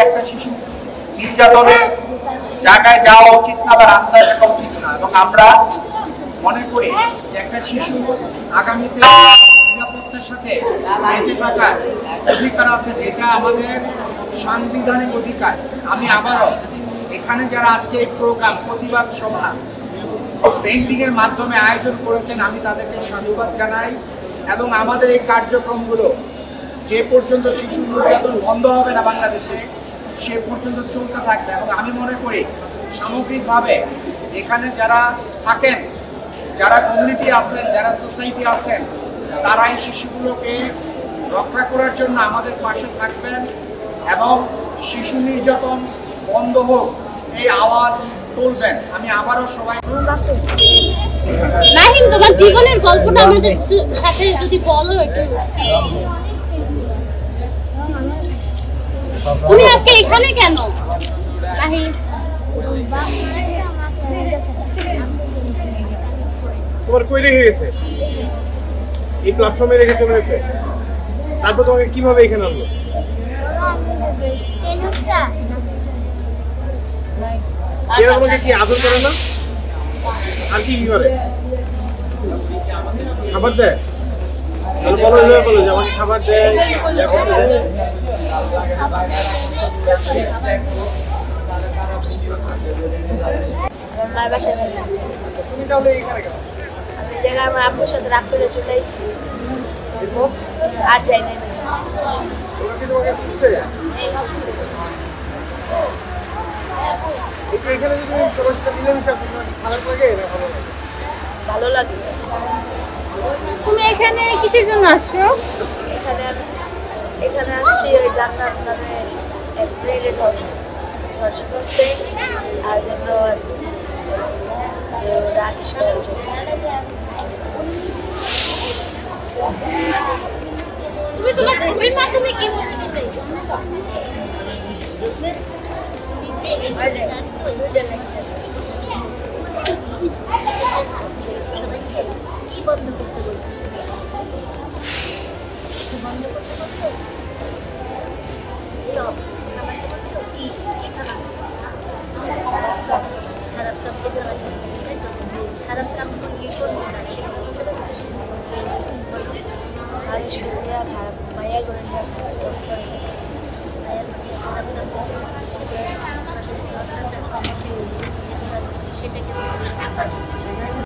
একটা শিশু নির্যাতনের জায়গায় যাওয়া উচিত না বা রাস্তায় থাকা উচিত না, এবং আমরা মনে করি যে একটা শিশু আগামীতে নিরাপত্তার সাথে বেঁচে থাকার অধিকার আছে, যেটা আমাদের সাংবিধানিক অধিকার। আমি আবারও এখানে যারা আজকে এই প্রোগ্রাম প্রতিবাদ সভা পেইন্টিং এর মাধ্যমে আয়োজন করেছেন, আমি তাদেরকে সাধুবাদ জানাই। এবং আমাদের এই কার্যক্রমগুলো যে পর্যন্ত শিশু নির্যাতন বন্ধ হবে না বাংলাদেশে, সে পর্যন্ত চলতে থাকবে। এবং আমি মনে করি সামগ্রিকভাবে এখানে যারা থাকেন, যারা কমিউনিটি আছেন, যারা সোসাইটি আছেন, তারা এই শিশুগুলোকে রক্ষা করার জন্য আমাদের পাশে থাকবেন এবং শিশু নির্যাতন বন্ধ হোক এই আওয়াজ তুলবেন। আমি আবারও সবাই নাহিম, তোমার জীবনের গল্পটা আমাদের সাথে যদি বলো একটু। তুমি আজকে এখানে কেন নাহিম? তোমার কই রেখে গেছে? এই প্ল্যাটফর্মে রেখে চলে গেছে। তারপর তোমাকে কিভাবে এখানে আনলো? এরা তোমাকে কি আদর করে না? আর কি করে? খাবার দেয়? তাহলে বলো, এভাবে বলো যে আমাকে খাবার দেয়। আমার বাসায় তুমি তাহলে এখানে কেন? আমি জায়গায় আমার আব্বুর সাথে রাগ করে চলে এসেছি, আর যাই না। ওরা কি তোমাকে খুঁজছে? জি, হচ্ছে একটু এখানে যদি তোমার সাথে মিলেমিশে আসো, তোমার খারাপ লাগে না ভালো লাগে? ভালো লাগে। তুমি এখানে কিসের জন্য আসছো? এখানে আসছি ওই জান্নাত নামে এক প্লেটের ধর্ষণ হচ্ছে, আর জন্য রাখিস করার জন্য। তুমি তোমার ছবির মাধ্যমে কি বোঝাতে চাইছো? কি বন্ধ করতে বলবো? বন্ধ করতে বলবো? খারাপ কাম খারাপ কাম করলে করবো না, খারাপ মায়া করে সেটাকে